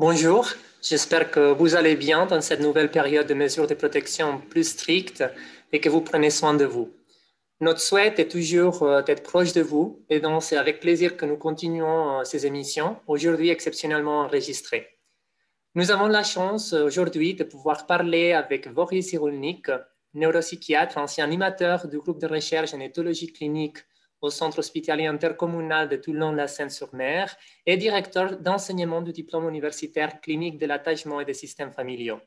Bonjour, j'espère que vous allez bien dans cette nouvelle période de mesures de protection plus strictes et que vous prenez soin de vous. Notre souhait est toujours d'être proche de vous et donc c'est avec plaisir que nous continuons ces émissions, aujourd'hui exceptionnellement enregistrées. Nous avons la chance aujourd'hui de pouvoir parler avec Boris Cyrulnik, neuropsychiatre, ancien animateur du groupe de recherche en éthologie clinique au Centre hospitalier intercommunal de Toulon-la-Seine-sur-Mer et directeur d'enseignement du diplôme universitaire clinique de l'attachement et des systèmes familiaux.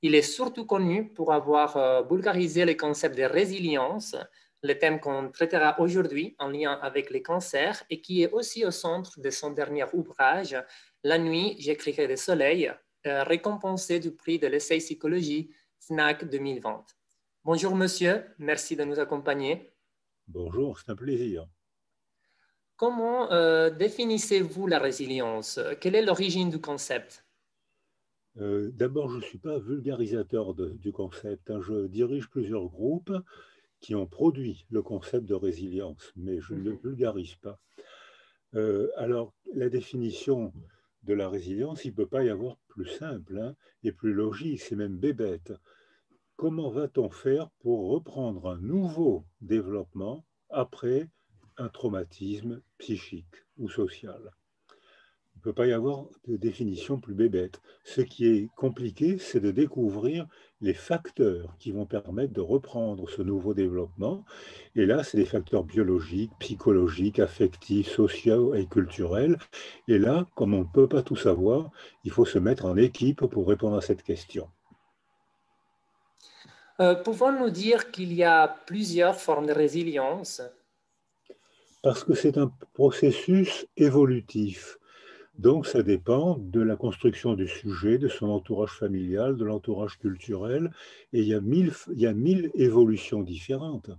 Il est surtout connu pour avoir vulgarisé le concept de résilience, le thème qu'on traitera aujourd'hui en lien avec les cancers et qui est aussi au centre de son dernier ouvrage, La nuit, j'écrirai le soleil, récompensé du prix de l'essai psychologie FNAC 2020. Bonjour monsieur, merci de nous accompagner. Bonjour, c'est un plaisir. Comment définissez-vous la résilience? Quelle est l'origine du concept? D'abord, je ne suis pas vulgarisateur du concept, hein. Je dirige plusieurs groupes qui ont produit le concept de résilience, mais je ne le vulgarise pas. Alors, la définition de la résilience, il ne peut pas y avoir plus simple, hein, et plus logique, c'est même bébête. Comment va-t-on faire pour reprendre un nouveau développement après un traumatisme psychique ou social? Il ne peut pas y avoir de définition plus bébête. Ce qui est compliqué, c'est de découvrir les facteurs qui vont permettre de reprendre ce nouveau développement. Et là, c'est des facteurs biologiques, psychologiques, affectifs, sociaux et culturels. Et là, comme on ne peut pas tout savoir, il faut se mettre en équipe pour répondre à cette question. Pouvons-nous dire qu'il y a plusieurs formes de résilience? Parce que c'est un processus évolutif. Donc, ça dépend de la construction du sujet, de son entourage familial, de l'entourage culturel. Et il y a mille évolutions différentes.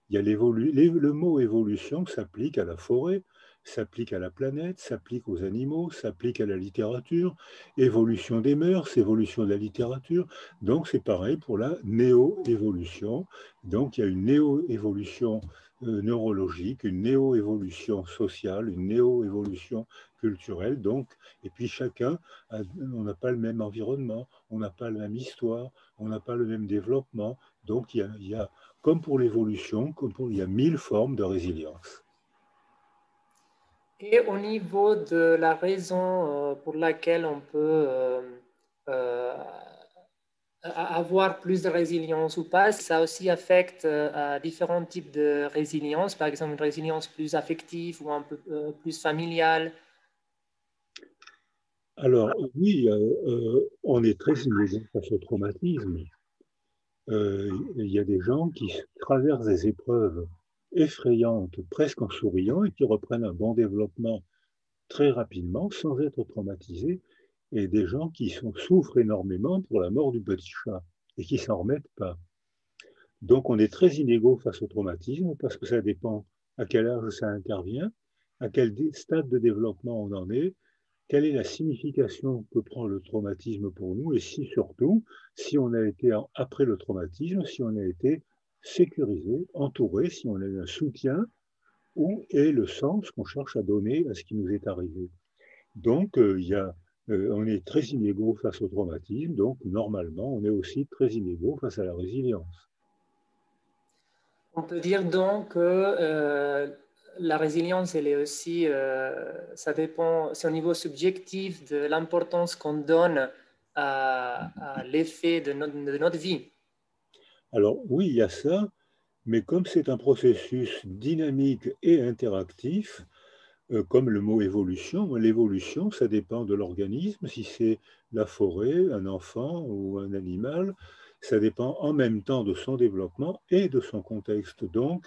Il y a le mot évolution s'applique à la forêt, s'applique à la planète, s'applique aux animaux, s'applique à la littérature. Évolution des mœurs, évolution de la littérature. Donc, c'est pareil pour la néo-évolution. Donc, il y a une néo-évolution neurologique, une néo-évolution sociale, une néo-évolution culturelle. Donc, et puis on n'a pas le même environnement, on n'a pas la même histoire, on n'a pas le même développement. Donc, comme pour l'évolution, il y a mille formes de résilience. Et au niveau de la raison pour laquelle on peut euh, avoir plus de résilience ou pas, ça aussi affecte différents types de résilience, par exemple une résilience plus affective ou un peu plus familiale. Alors, oui, on est très inégaux face au traumatisme. Il y a des gens qui traversent des épreuves effrayantes, presque en souriant, et qui reprennent un bon développement très rapidement, sans être traumatisés, et des gens qui souffrent énormément pour la mort du petit chat, et qui s'en remettent pas. Donc, on est très inégaux face au traumatisme, parce que ça dépend à quel âge ça intervient, à quel stade de développement on en est, quelle est la signification que prend le traumatisme pour nous et si surtout, si on a été après le traumatisme, si on a été sécurisé, entouré, si on a eu un soutien, où est le sens qu'on cherche à donner à ce qui nous est arrivé. Donc, on est très inégaux face au traumatisme, donc normalement, on est aussi très inégaux face à la résilience. On peut dire donc que la résilience, elle est aussi, ça dépend, c'est au niveau subjectif de l'importance qu'on donne à l'effet de notre vie. Alors oui, il y a ça, mais comme c'est un processus dynamique et interactif, comme le mot évolution, l'évolution, ça dépend de l'organisme, si c'est la forêt, un enfant ou un animal, ça dépend en même temps de son développement et de son contexte. Donc,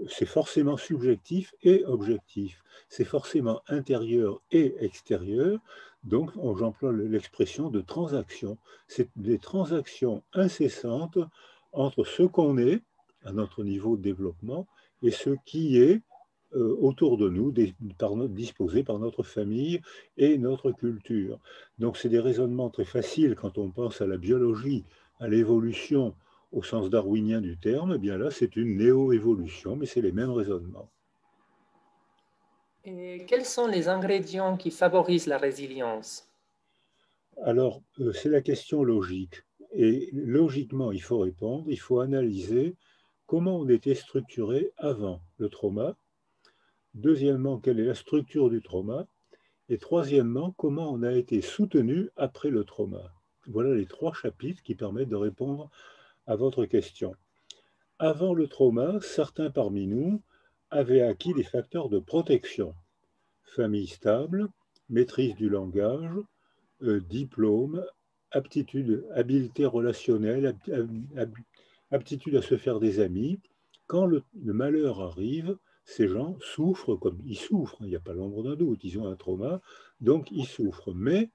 c'est forcément subjectif et objectif. C'est forcément intérieur et extérieur. Donc, j'emploie l'expression de transaction. C'est des transactions incessantes entre ce qu'on est à notre niveau de développement et ce qui est autour de nous, disposé par notre famille et notre culture. Donc, c'est des raisonnements très faciles quand on pense à la biologie, à l'évolution au sens darwinien du terme. Eh bien là, c'est une néo-évolution, mais c'est les mêmes raisonnements. Et quels sont les ingrédients qui favorisent la résilience? Alors, c'est la question logique. Et logiquement, il faut répondre, il faut analyser comment on était structuré avant le trauma. Deuxièmement, quelle est la structure du trauma? Et troisièmement, comment on a été soutenu après le trauma? Voilà les trois chapitres qui permettent de répondre à votre question. Avant le trauma, certains parmi nous avaient acquis des facteurs de protection. Famille stable, maîtrise du langage, diplôme, aptitude, habileté relationnelle, aptitude à se faire des amis. Quand le malheur arrive, ces gens souffrent comme ils souffrent, il n'y a pas l'ombre d'un doute, ils ont un trauma, donc ils souffrent. Mais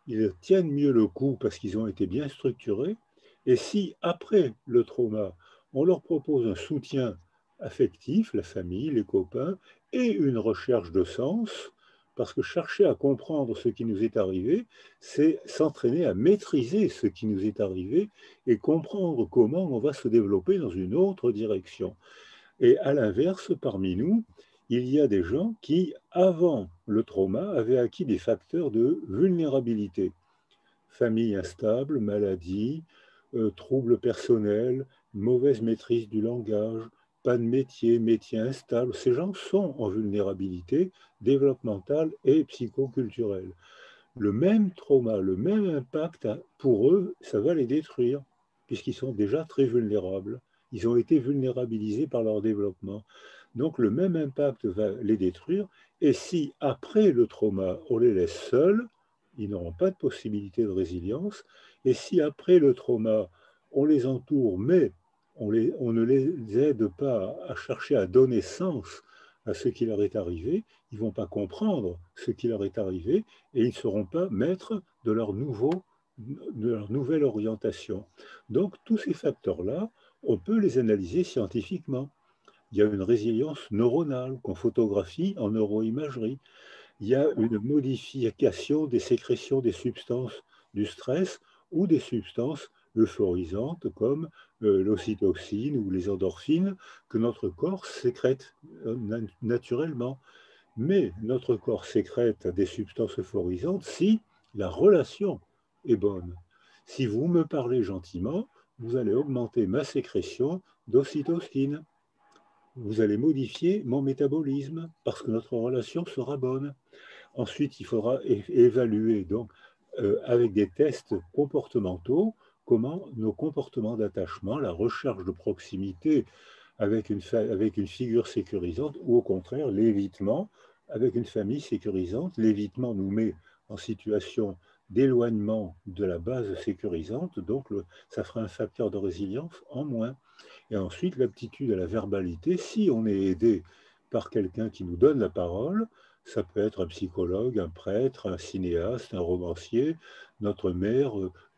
ils tiennent mieux le coup parce qu'ils ont été bien structurés. Et si après le trauma, on leur propose un soutien affectif, la famille, les copains, et une recherche de sens, parce que chercher à comprendre ce qui nous est arrivé, c'est s'entraîner à maîtriser ce qui nous est arrivé et comprendre comment on va se développer dans une autre direction. Et à l'inverse, parmi nous, il y a des gens qui, avant le trauma, avaient acquis des facteurs de vulnérabilité. Famille instable, maladie, troubles personnels, mauvaise maîtrise du langage, pas de métier, métier instable. Ces gens sont en vulnérabilité développementale et psychoculturelle. Le même trauma, le même impact, pour eux, ça va les détruire, puisqu'ils sont déjà très vulnérables. Ils ont été vulnérabilisés par leur développement. Donc le même impact va les détruire. Et si après le trauma, on les laisse seuls, ils n'auront pas de possibilité de résilience. Et si après le trauma, on les entoure, mais on ne les aide pas à chercher à donner sens à ce qui leur est arrivé, ils ne vont pas comprendre ce qui leur est arrivé et ils ne seront pas maîtres de leur nouvelle orientation. Donc tous ces facteurs-là, on peut les analyser scientifiquement. Il y a une résilience neuronale qu'on photographie en neuroimagerie. Il y a une modification des sécrétions des substances du stress ou des substances euphorisantes comme l'ocytocine ou les endorphines que notre corps sécrète naturellement. Mais notre corps sécrète des substances euphorisantes si la relation est bonne. Si vous me parlez gentiment, vous allez augmenter ma sécrétion d'ocytocine. Vous allez modifier mon métabolisme parce que notre relation sera bonne. Ensuite, il faudra évaluer donc avec des tests comportementaux comment nos comportements d'attachement, la recherche de proximité avec une figure sécurisante ou au contraire l'évitement avec une famille sécurisante. L'évitement nous met en situation d'éloignement de la base sécurisante, donc ça fera un facteur de résilience en moins. Et ensuite, l'aptitude à la verbalité, si on est aidé par quelqu'un qui nous donne la parole, ça peut être un psychologue, un prêtre, un cinéaste, un romancier, notre mère,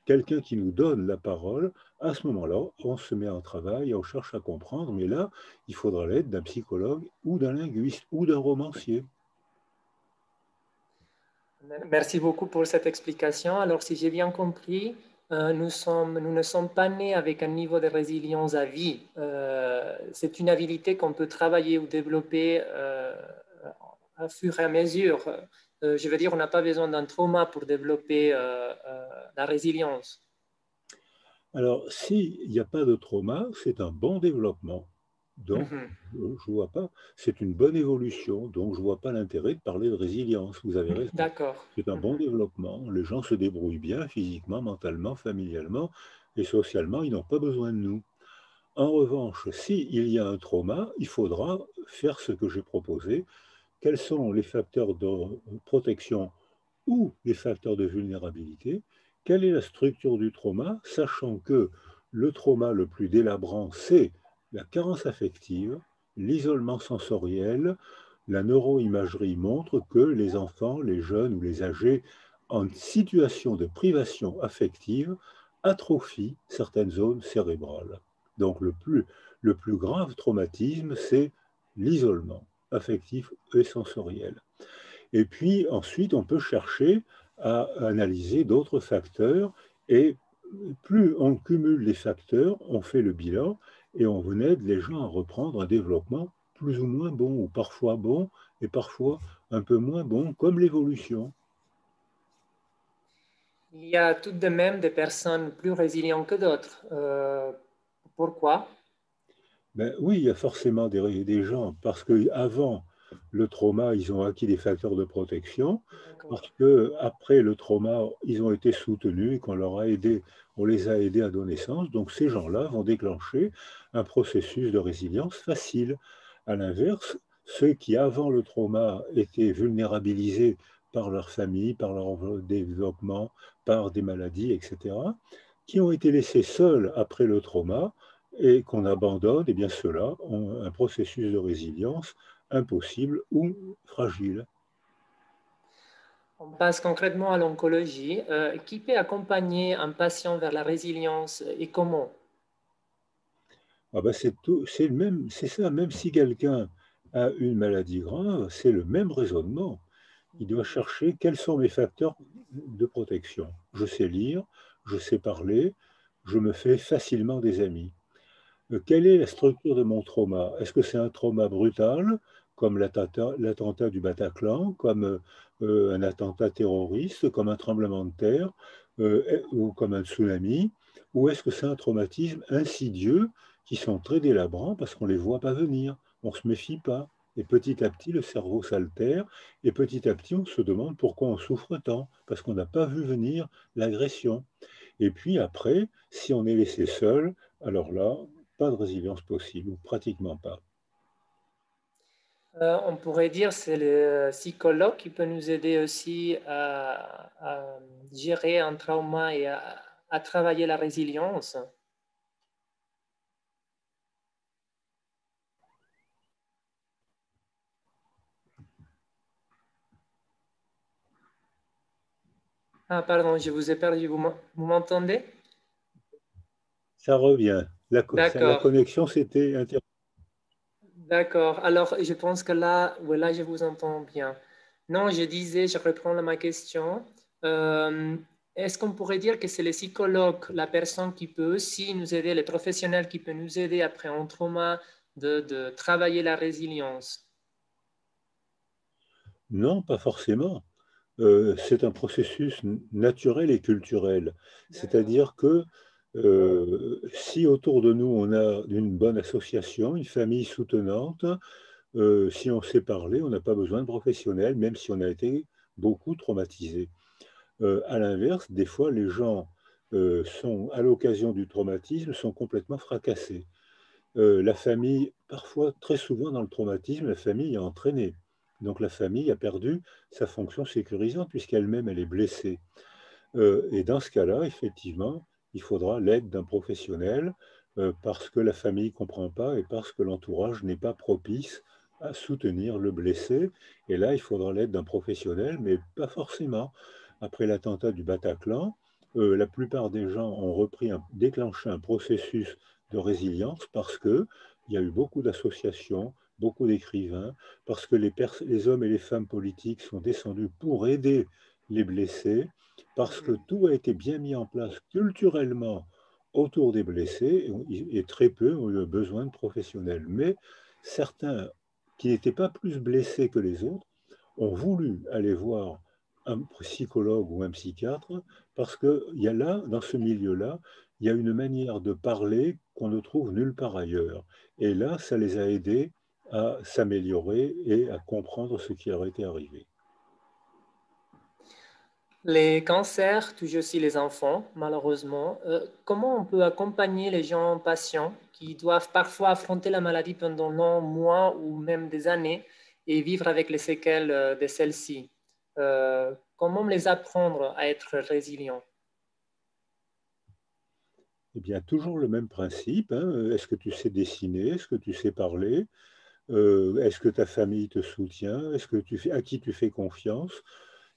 quelqu'un qui nous donne la parole, à ce moment-là, on se met en travail, on cherche à comprendre, mais là, il faudra l'aide d'un psychologue ou d'un linguiste ou d'un romancier. Merci beaucoup pour cette explication. Alors, si j'ai bien compris, nous ne sommes pas nés avec un niveau de résilience à vie. C'est une habilité qu'on peut travailler ou développer à fur et à mesure. Je veux dire, on n'a pas besoin d'un trauma pour développer la résilience. Alors, s'il n'y a pas de trauma, c'est un bon développement. Donc, Mhm. je ne vois pas, c'est une bonne évolution, donc je ne vois pas l'intérêt de parler de résilience. Vous avez raison. D'accord. C'est un bon Mhm. développement. Les gens se débrouillent bien physiquement, mentalement, familialement et socialement. Ils n'ont pas besoin de nous. En revanche, s'il y a un trauma, il faudra faire ce que j'ai proposé. Quels sont les facteurs de protection ou les facteurs de vulnérabilité? Quelle est la structure du trauma, sachant que le trauma le plus délabrant, c'est la carence affective, l'isolement sensoriel. La neuroimagerie montre que les enfants, les jeunes ou les âgés en situation de privation affective atrophient certaines zones cérébrales. Donc le plus grave traumatisme, c'est l'isolement affectif et sensoriel. Et puis ensuite, on peut chercher à analyser d'autres facteurs et plus on cumule les facteurs, on fait le bilan et on aide les gens à reprendre un développement plus ou moins bon, ou parfois bon et parfois un peu moins bon, comme l'évolution. Il y a tout de même des personnes plus résilientes que d'autres. Pourquoi? Ben oui, il y a forcément des gens, parce qu'avant le trauma, ils ont acquis des facteurs de protection, D'accord. parce que après le trauma, ils ont été soutenus et qu'on leur a aidé, on les a aidés à donner naissance. Donc ces gens-là vont déclencher un processus de résilience facile. À l'inverse, ceux qui, avant le trauma, étaient vulnérabilisés par leur famille, par leur développement, par des maladies, etc., qui ont été laissés seuls après le trauma, et qu'on abandonne, eh bien ceux-là ont un processus de résilience impossible ou fragile. On passe concrètement à l'oncologie. Qui peut accompagner un patient vers la résilience et comment? Ah ben c'est le même, c'est ça, même si quelqu'un a une maladie grave, c'est le même raisonnement. Il doit chercher quels sont mes facteurs de protection. Je sais lire, je sais parler, je me fais facilement des amis. Quelle est la structure de mon trauma? Est-ce que c'est un trauma brutal, comme l'attentat du Bataclan, comme un attentat terroriste, comme un tremblement de terre, ou comme un tsunami? Ou est-ce que c'est un traumatisme insidieux qui sont très délabrants parce qu'on ne les voit pas venir, on ne se méfie pas. Et petit à petit, le cerveau s'altère, et petit à petit, on se demande pourquoi on souffre tant, parce qu'on n'a pas vu venir l'agression. Et puis après, si on est laissé seul, alors là, pas de résilience possible, ou pratiquement pas. On pourrait dire que c'est le psychologue qui peut nous aider aussi à gérer un trauma et à travailler la résilience. Ah, pardon, je vous ai perdu. Vous m'entendez? Ça revient. La D'accord, connexion, c'était interrompue. d'accord. Alors, je pense que là, voilà, je vous entends bien. Non, je disais, je reprends ma question. Euh, Est-ce qu'on pourrait dire que c'est le psychologue, la personne qui peut aussi nous aider, les professionnels qui peut nous aider après un trauma de travailler la résilience? Non, pas forcément. C'est un processus naturel et culturel. D'accord. C'est-à-dire que si autour de nous, on a une bonne association, une famille soutenante, si on sait parler, on n'a pas besoin de professionnels, même si on a été beaucoup traumatisé. À l'inverse, des fois, les gens sont, à l'occasion du traumatisme, sont complètement fracassés. La famille, parfois, très souvent dans le traumatisme, la famille est entraînée. Donc la famille a perdu sa fonction sécurisante puisqu'elle-même, elle est blessée. Et dans ce cas-là, effectivement, il faudra l'aide d'un professionnel parce que la famille ne comprend pas et parce que l'entourage n'est pas propice à soutenir le blessé. Et là, il faudra l'aide d'un professionnel, mais pas forcément. Après l'attentat du Bataclan, la plupart des gens ont déclenché un processus de résilience parce qu'il y a eu beaucoup d'associations, beaucoup d'écrivains, parce que les hommes et les femmes politiques sont descendus pour aider les blessés, parce que Mhm. tout a été bien mis en place culturellement autour des blessés et très peu ont eu besoin de professionnels. Mais certains qui n'étaient pas plus blessés que les autres ont voulu aller voir un psychologue ou un psychiatre parce qu'il y a là, dans ce milieu-là, il y a une manière de parler qu'on ne trouve nulle part ailleurs. Et là, ça les a aidés à s'améliorer et à comprendre ce qui leur était arrivé. Les cancers touchent aussi les enfants, malheureusement. Comment on peut accompagner les gens patients qui doivent parfois affronter la maladie pendant longs mois ou même des années et vivre avec les séquelles de celle-ci? Comment les apprendre à être résilients? Eh bien, toujours le même principe, hein. Est-ce que tu sais dessiner? Est-ce que tu sais parler? Est-ce que ta famille te soutient? À qui tu fais confiance?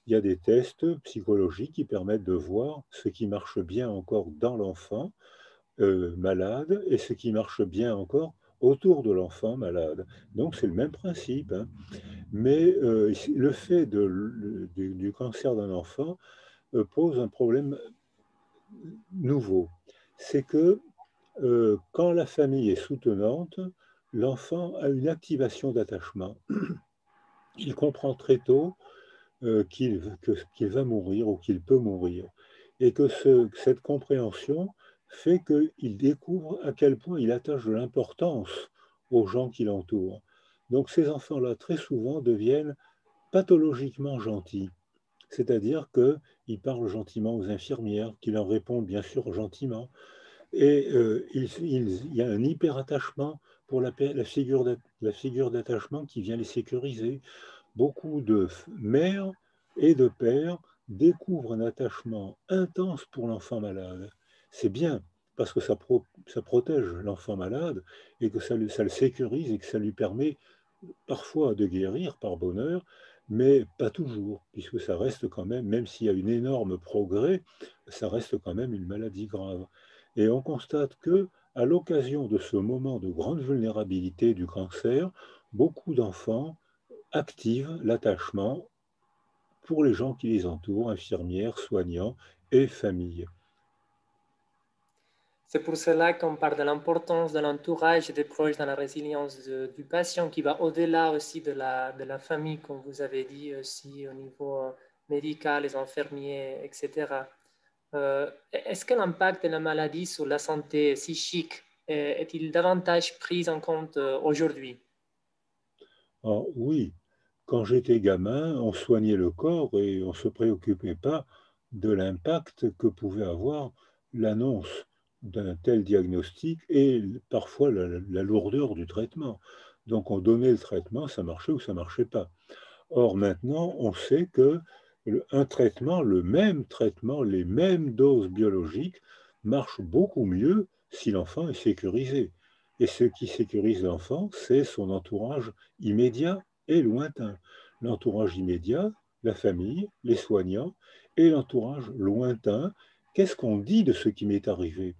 Il y a des tests psychologiques qui permettent de voir ce qui marche bien encore dans l'enfant malade et ce qui marche bien encore autour de l'enfant malade. Donc c'est le même principe, hein. Mais le fait du cancer d'un enfant pose un problème nouveau. C'est que quand la famille est soutenante, l'enfant a une activation d'attachement. Il comprend très tôt qu'il va mourir ou qu'il peut mourir. et que cette compréhension fait qu'il découvre à quel point il attache de l'importance aux gens qui l'entourent. Donc ces enfants-là, très souvent, deviennent pathologiquement gentils. C'est-à-dire qu'ils parlent gentiment aux infirmières, qui leur répondent bien sûr gentiment, et il y a un hyper-attachement pour la figure d'attachement qui vient les sécuriser. Beaucoup de mères et de pères découvrent un attachement intense pour l'enfant malade. C'est bien, parce que ça protège l'enfant malade et que ça le sécurise et que ça lui permet parfois de guérir par bonheur, mais pas toujours, puisque ça reste quand même, même s'il y a un énorme progrès, ça reste quand même une maladie grave. Et on constate que, à l'occasion de ce moment de grande vulnérabilité du cancer, beaucoup d'enfants activent l'attachement pour les gens qui les entourent, infirmières, soignants et familles. C'est pour cela qu'on parle de l'importance de l'entourage et des proches dans la résilience du patient qui va au-delà aussi de la famille, comme vous avez dit aussi au niveau médical, les infirmiers, etc. Est-ce que l'impact de la maladie sur la santé psychique est-il davantage pris en compte aujourd'hui? Alors, oui, quand j'étais gamin, on soignait le corps et on ne se préoccupait pas de l'impact que pouvait avoir l'annonce d'un tel diagnostic et parfois la lourdeur du traitement. Donc on donnait le traitement, ça marchait ou ça ne marchait pas. Or maintenant, on sait que un traitement, le même traitement, les mêmes doses biologiques marchent beaucoup mieux si l'enfant est sécurisé. Et ce qui sécurise l'enfant, c'est son entourage immédiat et lointain. L'entourage immédiat, la famille, les soignants, et l'entourage lointain, qu'est-ce qu'on dit de ce qui m'est arrivé?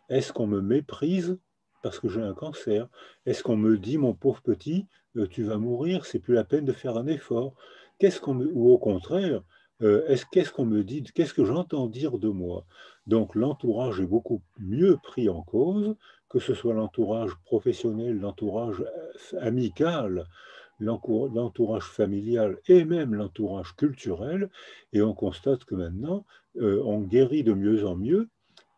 Est-ce qu'on me méprise parce que j'ai un cancer? Est-ce qu'on me dit, mon pauvre petit, tu vas mourir, c'est plus la peine de faire un effort? Ou au contraire, qu'est-ce qu'on me dit, qu'est-ce que j'entends dire de moi? Donc l'entourage est beaucoup mieux pris en cause, que ce soit l'entourage professionnel, l'entourage amical, l'entourage familial et même l'entourage culturel. Et on constate que maintenant, on guérit de mieux en mieux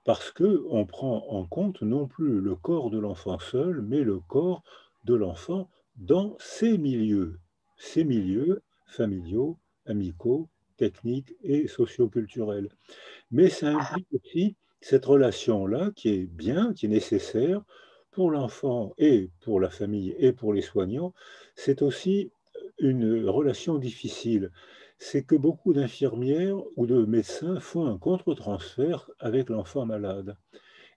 parce qu'on prend en compte non plus le corps de l'enfant seul, mais le corps de l'enfant dans ses milieux familiaux, amicaux, techniques et socioculturels. Mais ça implique aussi cette relation-là qui est bien, qui est nécessaire pour l'enfant et pour la famille et pour les soignants. C'est aussi une relation difficile. C'est que beaucoup d'infirmières ou de médecins font un contre-transfert avec l'enfant malade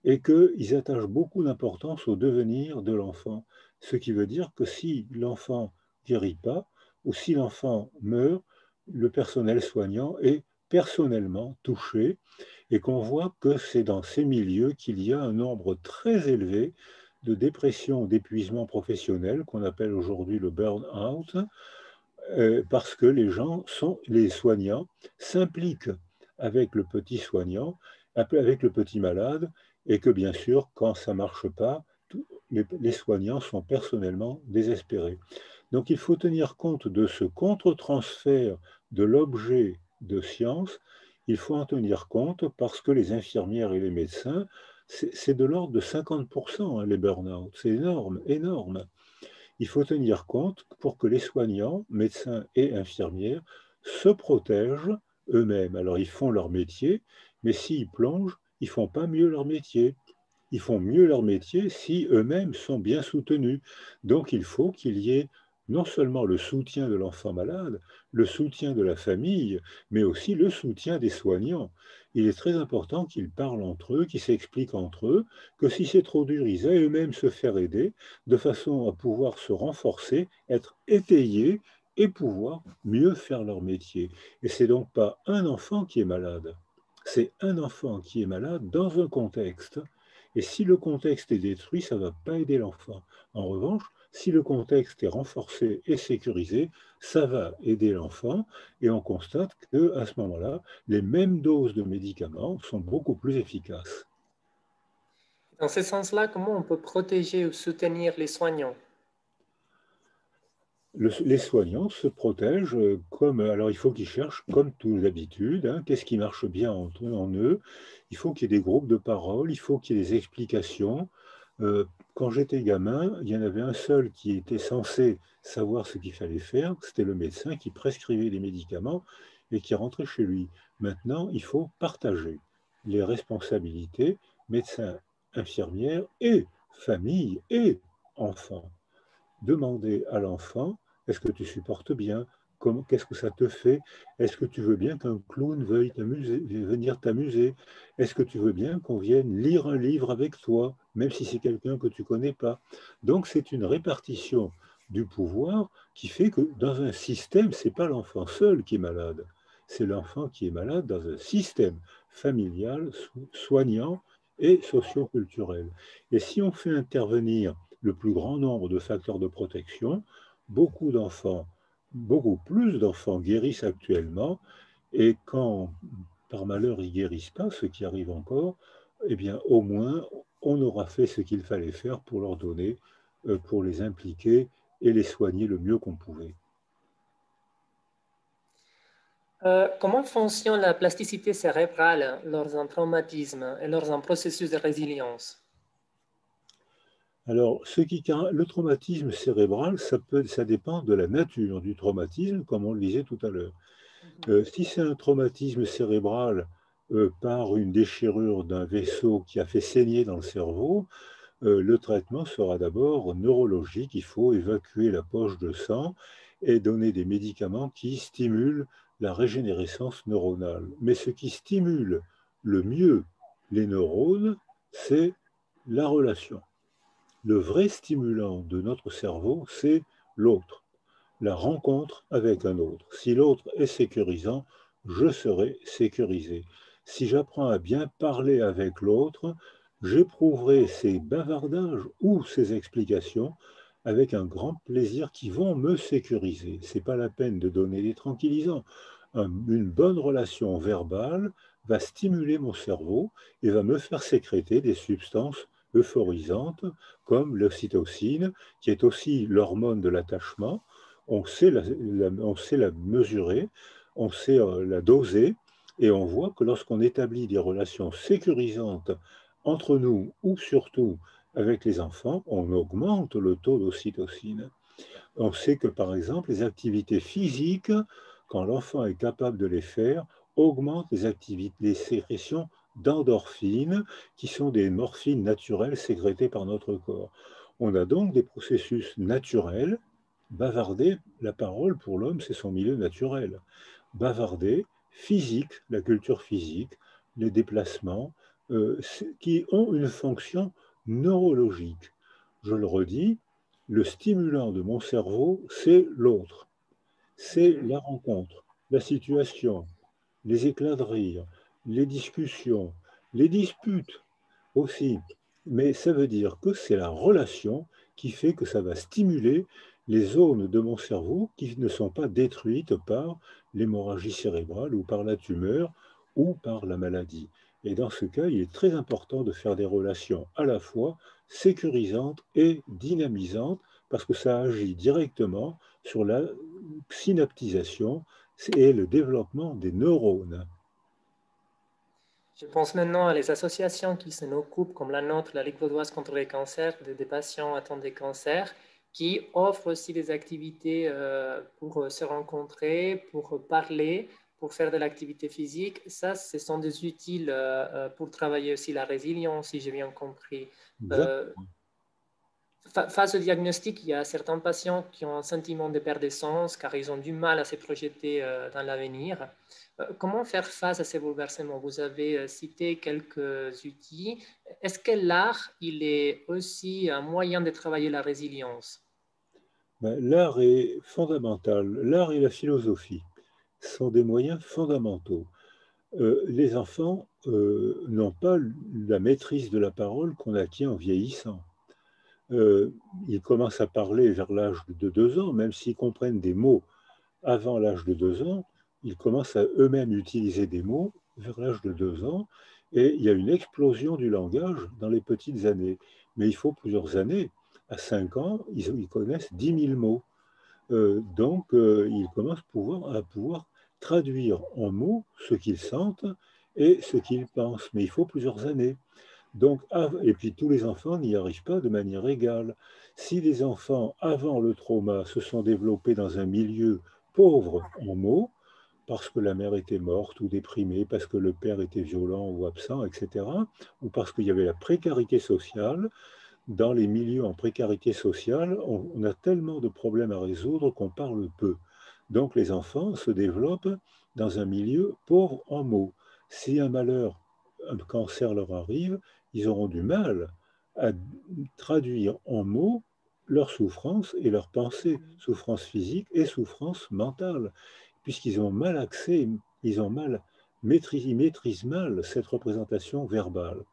et qu'ils attachent beaucoup d'importance au devenir de l'enfant. Ce qui veut dire que si l'enfant ne guérit pas ou si l'enfant meurt, le personnel soignant est personnellement touché et qu'on voit que c'est dans ces milieux qu'il y a un nombre très élevé de dépression, d'épuisement professionnel qu'on appelle aujourd'hui le burn-out, parce que les soignants s'impliquent avec le petit soignant, avec le petit malade, et que bien sûr, quand ça ne marche pas, les soignants sont personnellement désespérés. Donc il faut tenir compte de ce contre-transfert de l'objet de science, il faut en tenir compte parce que les infirmières et les médecins, c'est de l'ordre de 50%, hein, les burn-out, c'est énorme, énorme. Il faut tenir compte pour que les soignants, médecins et infirmières, se protègent eux-mêmes. Alors ils font leur métier, mais s'ils plongent, ils ne font pas mieux leur métier. Ils font mieux leur métier si eux-mêmes sont bien soutenus. Donc il faut qu'il y ait non seulement le soutien de l'enfant malade, le soutien de la famille, mais aussi le soutien des soignants. Il est très important qu'ils parlent entre eux, qu'ils s'expliquent entre eux, que si c'est trop dur, ils aient eux-mêmes se faire aider, de façon à pouvoir se renforcer, être étayés et pouvoir mieux faire leur métier. Et c'est donc pas un enfant qui est malade, c'est un enfant qui est malade dans un contexte. Et si le contexte est détruit, ça ne va pas aider l'enfant. En revanche, si le contexte est renforcé et sécurisé, ça va aider l'enfant et on constate qu'à ce moment-là, les mêmes doses de médicaments sont beaucoup plus efficaces. Dans ce sens-là, comment on peut protéger ou soutenir les soignants? les soignants se protègent comme, alors il faut qu'ils cherchent comme tout d'habitude, hein, qu'est-ce qui marche bien en eux. Il faut qu'il y ait des groupes de parole, il faut qu'il y ait des explications. Euh, Quand j'étais gamin, il y en avait un seul qui était censé savoir ce qu'il fallait faire, c'était le médecin qui prescrivait les médicaments et qui rentrait chez lui. Maintenant, il faut partager les responsabilités, médecins, infirmières et famille et enfants. Demander à l'enfant, est-ce que tu supportes bien? Qu'est-ce que ça te fait? Est-ce que tu veux bien qu'un clown veuille venir t'amuser? Est-ce que tu veux bien qu'on vienne lire un livre avec toi, même si c'est quelqu'un que tu ne connais pas? Donc c'est une répartition du pouvoir qui fait que dans un système, ce n'est pas l'enfant seul qui est malade, c'est l'enfant qui est malade dans un système familial, soignant et socioculturel. Et si on fait intervenir le plus grand nombre de facteurs de protection, beaucoup d'enfants, beaucoup plus d'enfants guérissent actuellement, et quand par malheur ils ne guérissent pas, ce qui arrive encore, eh bien au moins on aura fait ce qu'il fallait faire pour leur donner, pour les impliquer et les soigner le mieux qu'on pouvait. Comment fonctionne la plasticité cérébrale lors d'un traumatisme et lors d'un processus de résilience? Alors, le traumatisme cérébral, ça dépend de la nature du traumatisme, comme on le disait tout à l'heure. Si c'est un traumatisme cérébral par une déchirure d'un vaisseau qui a fait saigner dans le cerveau, le traitement sera d'abord neurologique. Il faut évacuer la poche de sang et donner des médicaments qui stimulent la régénérescence neuronale. Mais ce qui stimule le mieux les neurones, c'est la relation. Le vrai stimulant de notre cerveau, c'est l'autre, la rencontre avec un autre. Si l'autre est sécurisant, je serai sécurisé. Si j'apprends à bien parler avec l'autre, j'éprouverai ces bavardages ou ces explications avec un grand plaisir qui vont me sécuriser. Ce n'est pas la peine de donner des tranquillisants. Une bonne relation verbale va stimuler mon cerveau et va me faire sécréter des substances euphorisantes comme l'ocytocine, qui est aussi l'hormone de l'attachement. On sait la mesurer, on sait la doser, et on voit que lorsqu'on établit des relations sécurisantes entre nous ou surtout avec les enfants, on augmente le taux d'ocytocine. On sait que par exemple les activités physiques, quand l'enfant est capable de les faire, augmentent les sécrétions d'endorphines, qui sont des morphines naturelles sécrétées par notre corps. On a donc des processus naturels. Bavarder, la parole pour l'homme, c'est son milieu naturel. Bavarder, physique, la culture physique, les déplacements, qui ont une fonction neurologique. Je le redis, le stimulant de mon cerveau, c'est l'autre, c'est la rencontre, la situation, les éclats de rire, les discussions, les disputes aussi. Mais ça veut dire que c'est la relation qui fait que ça va stimuler les zones de mon cerveau qui ne sont pas détruites par l'hémorragie cérébrale ou par la tumeur ou par la maladie. Et dans ce cas, il est très important de faire des relations à la fois sécurisantes et dynamisantes parce que ça agit directement sur la synaptisation et le développement des neurones. Je pense maintenant à les associations qui s'en occupent, comme la nôtre, la Ligue vaudoise contre les cancers, des patients atteints de cancer, qui offrent aussi des activités pour se rencontrer, pour parler, pour faire de l'activité physique. Ça, ce sont des outils pour travailler aussi la résilience, si j'ai bien compris. Exact. Euh, Face au diagnostic, il y a certains patients qui ont un sentiment de perte de sens car ils ont du mal à se projeter dans l'avenir. Comment faire face à ces bouleversements? Vous avez cité quelques outils. Est-ce que l'art, il est aussi un moyen de travailler la résilience? Ben, l'art est fondamental. L'art et la philosophie sont des moyens fondamentaux. Les enfants n'ont pas la maîtrise de la parole qu'on acquiert en vieillissant. Euh, Ils commencent à parler vers l'âge de 2 ans, même s'ils comprennent des mots avant l'âge de 2 ans, ils commencent à eux-mêmes utiliser des mots vers l'âge de 2 ans, et il y a une explosion du langage dans les petites années. Mais il faut plusieurs années. À 5 ans, ils connaissent 10 000 mots. Ils commencent à pouvoir traduire en mots ce qu'ils sentent et ce qu'ils pensent. Mais il faut plusieurs années. Et puis tous les enfants n'y arrivent pas de manière égale. Si les enfants, avant le trauma, se sont développés dans un milieu pauvre en mots, parce que la mère était morte ou déprimée, parce que le père était violent ou absent, etc., ou parce qu'il y avait la précarité sociale, dans les milieux en précarité sociale, on a tellement de problèmes à résoudre qu'on parle peu. Donc les enfants se développent dans un milieu pauvre en mots. Si un malheur, un cancer leur arrive, ils auront du mal à traduire en mots leurs souffrances et leurs pensées, souffrances physiques et souffrances mentales, puisqu'ils ont mal accès, ils maîtrisent mal cette représentation verbale.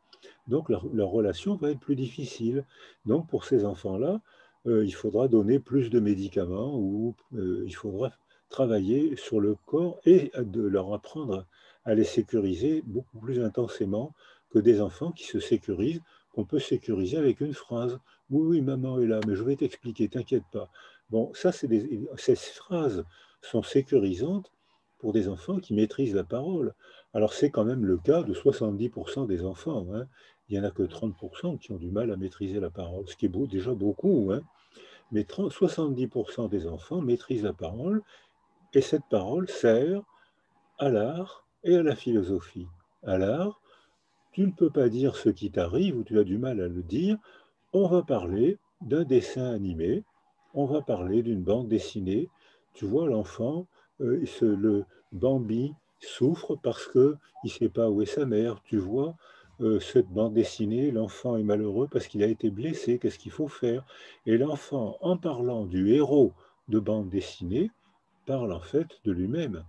Donc leur relation va être plus difficile. Donc pour ces enfants-là, il faudra donner plus de médicaments ou il faudra travailler sur le corps et de leur apprendre à les sécuriser beaucoup plus intensément que des enfants qui se sécurisent, qu'on peut sécuriser avec une phrase. Oui, oui, maman est là, mais je vais t'expliquer, t'inquiète pas. Bon, ces phrases sont sécurisantes pour des enfants qui maîtrisent la parole. Alors c'est quand même le cas de 70% des enfants, hein. Il n'y en a que 30% qui ont du mal à maîtriser la parole, ce qui est déjà beaucoup, hein. Mais 70% des enfants maîtrisent la parole, et cette parole sert à l'art et à la philosophie. À l'art, tu ne peux pas dire ce qui t'arrive ou tu as du mal à le dire, on va parler d'un dessin animé, on va parler d'une bande dessinée. Tu vois, l'enfant, le Bambi souffre parce qu'il ne sait pas où est sa mère. Tu vois, cette bande dessinée, l'enfant est malheureux parce qu'il a été blessé. Qu'est-ce qu'il faut faire? Et l'enfant, en parlant du héros de bande dessinée, parle en fait de lui-même.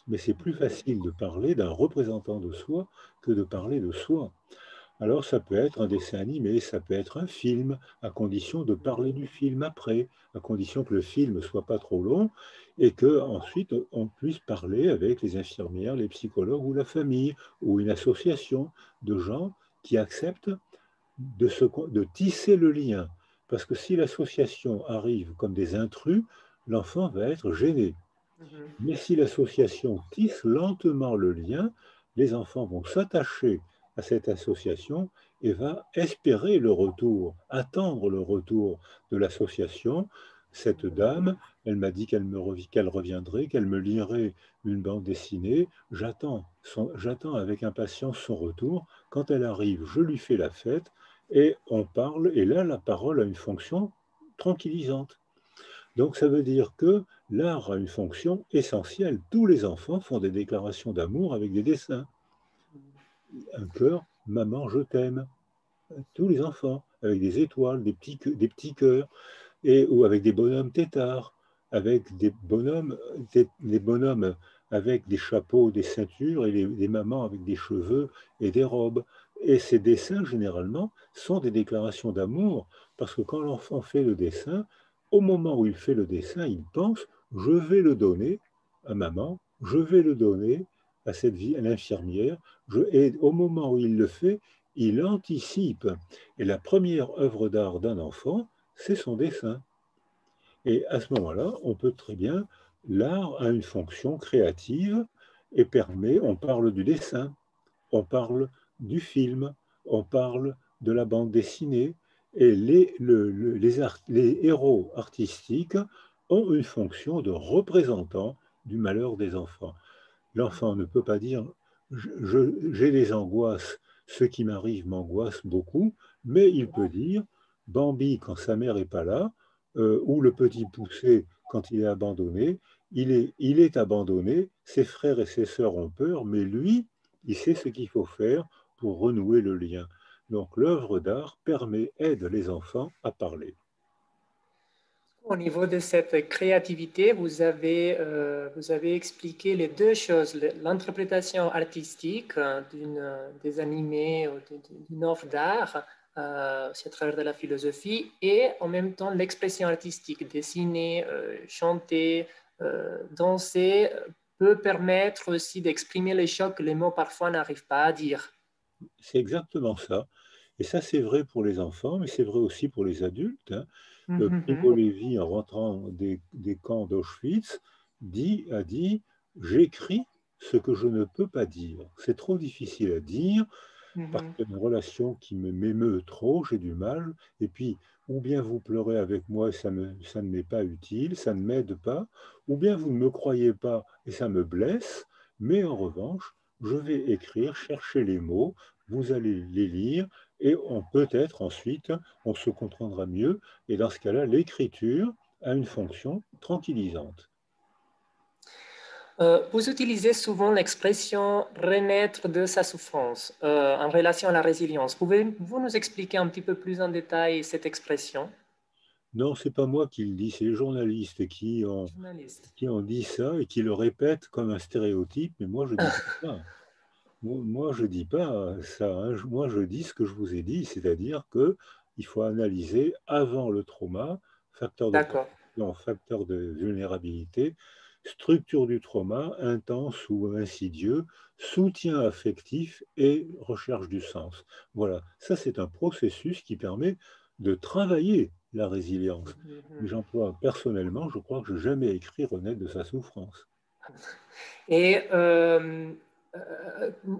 Mais c'est plus facile de parler d'un représentant de soi que de parler de soi. Alors ça peut être un dessin animé, ça peut être un film, à condition de parler du film après, à condition que le film ne soit pas trop long et que ensuite on puisse parler avec les infirmières, les psychologues ou la famille ou une association de gens qui acceptent de tisser le lien. Parce que si l'association arrive comme des intrus, l'enfant va être gêné. Mais si l'association tisse lentement le lien, les enfants vont s'attacher à cette association et va espérer le retour, attendre le retour de l'association. Cette dame, elle m'a dit qu'elle reviendrait, qu'elle me lirait une bande dessinée. J'attends avec impatience son retour. Quand elle arrive, je lui fais la fête et on parle. Et là, la parole a une fonction tranquillisante. Donc ça veut dire que l'art a une fonction essentielle. Tous les enfants font des déclarations d'amour avec des dessins. Un cœur, maman, je t'aime. Tous les enfants, avec des étoiles, des petits cœurs, ou avec des bonhommes têtards, avec des bonhommes avec des chapeaux, des ceintures, et des mamans avec des cheveux et des robes. Et ces dessins, généralement, sont des déclarations d'amour, parce que quand l'enfant fait le dessin, au moment où il fait le dessin, il pense, je vais le donner à maman, je vais le donner à l'infirmière, et au moment où il le fait, il anticipe. Et la première œuvre d'art d'un enfant, c'est son dessin. Et à ce moment-là, on peut très bien, l'art a une fonction créative et on parle du dessin, on parle du film, on parle de la bande dessinée, et les héros artistiques ont une fonction de représentant du malheur des enfants. L'enfant ne peut pas dire j'ai des angoisses, ce qui m'arrive m'angoisse beaucoup, mais il peut dire Bambi quand sa mère n'est pas là, ou le petit poucet quand il est abandonné, il est abandonné, ses frères et ses sœurs ont peur, mais lui, il sait ce qu'il faut faire pour renouer le lien. Donc l'œuvre d'art aide les enfants à parler. Au niveau de cette créativité, vous avez expliqué les deux choses, l'interprétation artistique des animés ou d'une œuvre d'art, c'est à travers de la philosophie, et en même temps l'expression artistique, dessiner, chanter, danser, peut permettre aussi d'exprimer les choses que les mots parfois n'arrivent pas à dire. C'est exactement ça. Et ça, c'est vrai pour les enfants, mais c'est vrai aussi pour les adultes, hein. Primo Mhm. Levi, en rentrant des camps d'Auschwitz, a dit, j'écris ce que je ne peux pas dire. C'est trop difficile à dire, parce Mhm. qu'il y a une relation qui m'émeut trop, j'ai du mal. Et puis, ou bien vous pleurez avec moi et ça ne m'est pas utile, ça ne m'aide pas, ou bien vous ne me croyez pas et ça me blesse, mais en revanche, je vais écrire, chercher les mots, vous allez les lire, et peut-être ensuite, on se comprendra mieux. Et dans ce cas-là, l'écriture a une fonction tranquillisante. Vous utilisez souvent l'expression renaître de sa souffrance en relation à la résilience. Pouvez-vous nous expliquer un petit peu plus en détail cette expression? Non, c'est pas moi qui le dis, c'est les journalistes Journaliste. qui ont dit ça et qui le répètent comme un stéréotype, mais moi je dis pas ça. Moi, je dis pas ça, hein. Moi je dis ce que je vous ai dit, c'est-à-dire que il faut analyser avant le trauma, facteur de D'accord. protection, facteur de vulnérabilité, structure du trauma, intense ou insidieux, soutien affectif et recherche du sens. Voilà, ça c'est un processus qui permet de travailler la résilience. Mais Mhm. j'emploie personnellement, je crois que je n'ai jamais écrit renaître de sa souffrance. Et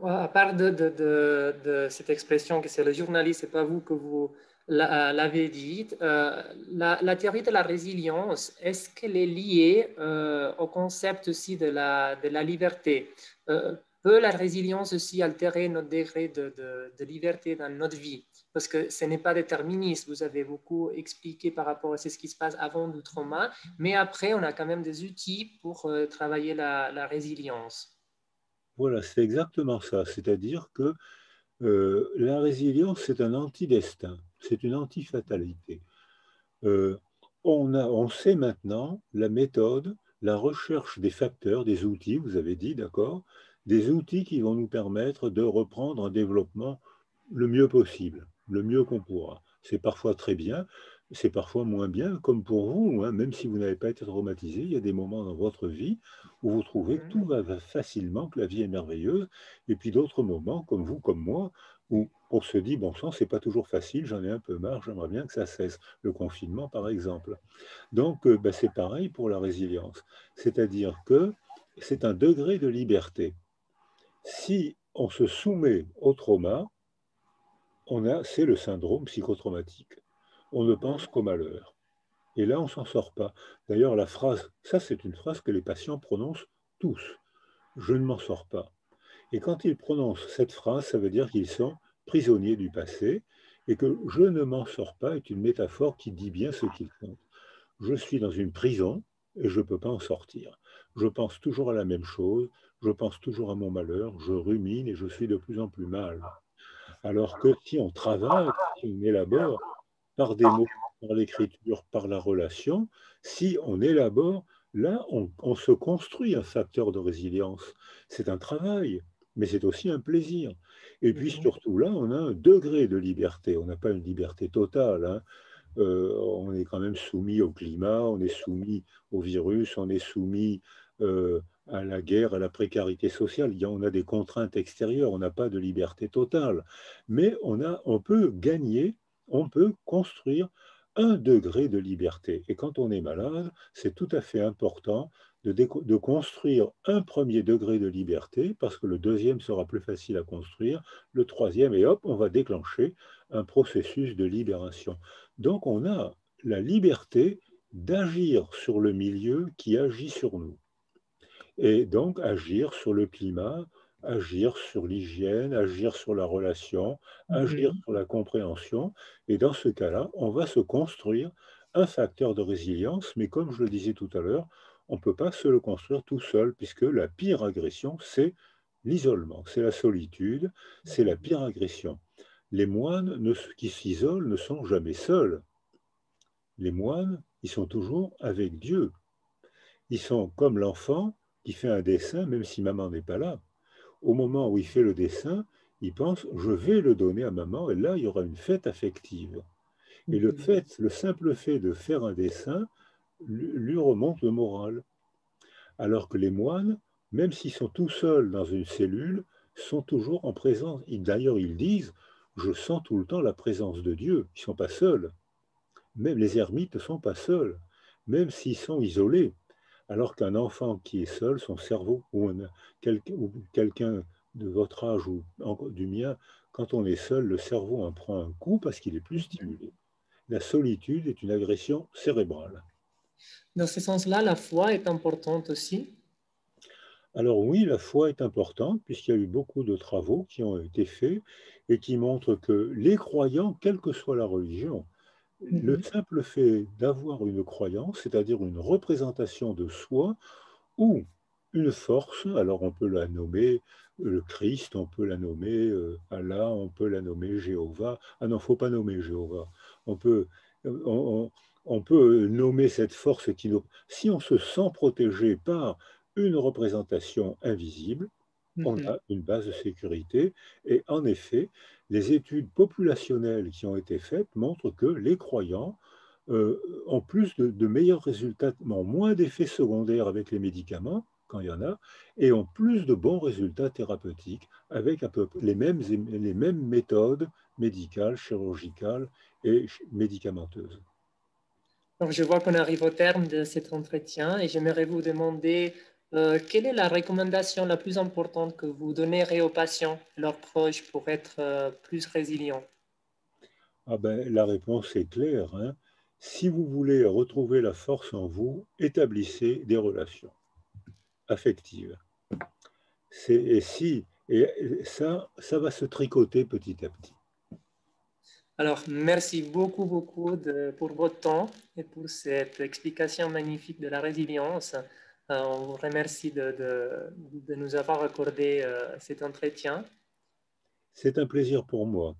à part de cette expression que c'est le journaliste, c'est pas vous que vous l'avez dite, la théorie de la résilience, est-ce qu'elle est liée au concept aussi de la liberté? Peut la résilience aussi altérer notre degré de liberté dans notre vie? Parce que ce n'est pas déterministe. Vous avez beaucoup expliqué par rapport à ce qui se passe avant le trauma, mais après, on a quand même des outils pour travailler la résilience. Voilà, c'est exactement ça. C'est-à-dire que la résilience, c'est un anti-destin, c'est une anti-fatalité. Euh, on sait maintenant la méthode, la recherche des facteurs, des outils, vous avez dit, d'accord, des outils qui vont nous permettre de reprendre un développement le mieux possible, le mieux qu'on pourra. C'est parfois très bien, c'est parfois moins bien, comme pour vous, hein, même si vous n'avez pas été traumatisé, il y a des moments dans votre vie où vous trouvez que Mhm. tout va facilement, que la vie est merveilleuse, et puis d'autres moments, comme vous, comme moi, où on se dit, bon sang, c'est pas toujours facile, j'en ai un peu marre, j'aimerais bien que ça cesse. Le confinement, par exemple. Donc, ben, c'est pareil pour la résilience. C'est-à-dire que c'est un degré de liberté. Si on se soumet au trauma, c'est le syndrome psychotraumatique. On ne pense Mhm. qu'au malheur. Et là, on s'en sort pas. D'ailleurs, la phrase, ça c'est une phrase que les patients prononcent tous. Je ne m'en sors pas. Et quand ils prononcent cette phrase, ça veut dire qu'ils sont prisonniers du passé et que je ne m'en sors pas est une métaphore qui dit bien ce qu'ils font. Je suis dans une prison et je ne peux pas en sortir. Je pense toujours à la même chose, je pense toujours à mon malheur, je rumine et je suis de plus en plus mal. Alors que si on travaille, si on élabore par des mots, par l'écriture, par la relation, si on élabore, là, on se construit un facteur de résilience. C'est un travail, mais c'est aussi un plaisir. Et puis Mhm. surtout là, on a un degré de liberté. On n'a pas une liberté totale, hein. On est quand même soumis au climat, on est soumis au virus, on est soumis à la guerre, à la précarité sociale. On a des contraintes extérieures, on n'a pas de liberté totale. Mais on peut gagner, on peut construire un degré de liberté. Et quand on est malade, c'est tout à fait important de construire un premier degré de liberté, parce que le deuxième sera plus facile à construire, le troisième, et hop, on va déclencher un processus de libération. Donc on a la liberté d'agir sur le milieu qui agit sur nous. Et donc agir sur le climat, agir sur l'hygiène, agir sur la relation, agir Mhm. sur la compréhension. Et dans ce cas-là, on va se construire un facteur de résilience, mais comme je le disais tout à l'heure, on ne peut pas se le construire tout seul, puisque la pire agression, c'est l'isolement, c'est la solitude, c'est la pire agression. Les moines qui s'isolent ne sont jamais seuls. Les moines, ils sont toujours avec Dieu. Ils sont comme l'enfant qui fait un dessin, même si maman n'est pas là. Au moment où il fait le dessin, il pense, je vais le donner à maman, et là, il y aura une fête affective. Et Mhm. le simple fait de faire un dessin, lui remonte le moral. Alors que les moines, même s'ils sont tout seuls dans une cellule, sont toujours en présence. D'ailleurs, ils disent, je sens tout le temps la présence de Dieu. Ils ne sont pas seuls. Même les ermites ne sont pas seuls, même s'ils sont isolés. Alors qu'un enfant qui est seul, son cerveau, ou quelqu'un de votre âge ou du mien, quand on est seul, le cerveau en prend un coup parce qu'il est plus stimulé. La solitude est une agression cérébrale. Dans ce sens-là, la foi est importante aussi. Alors oui, la foi est importante puisqu'il y a eu beaucoup de travaux qui ont été faits et qui montrent que les croyants, quelle que soit la religion, le Mhm. simple fait d'avoir une croyance, c'est-à-dire une représentation de soi ou une force, alors on peut la nommer le Christ, on peut la nommer Allah, on peut la nommer Jéhovah. Ah non, il ne faut pas nommer Jéhovah. On peut, on, on peut nommer cette force qui nous... Si on se sent protégé par une représentation invisible, on Mhm. a une base de sécurité. Et en effet, les études populationnelles qui ont été faites montrent que les croyants ont plus de meilleurs résultats, ont moins d'effets secondaires avec les médicaments, quand il y en a, et ont plus de bons résultats thérapeutiques avec à peu près les mêmes méthodes médicales, chirurgicales et médicamenteuses. Donc, je vois qu'on arrive au terme de cet entretien et j'aimerais vous demander quelle est la recommandation la plus importante que vous donnerez aux patients, leurs proches, pour être plus résilients. Ah ben, la réponse est claire, hein. Si vous voulez retrouver la force en vous, établissez des relations affectives. Et ça va se tricoter petit à petit. Alors, merci beaucoup, beaucoup pour votre temps et pour cette explication magnifique de la résilience. On vous remercie de nous avoir accordé cet entretien. C'est un plaisir pour moi.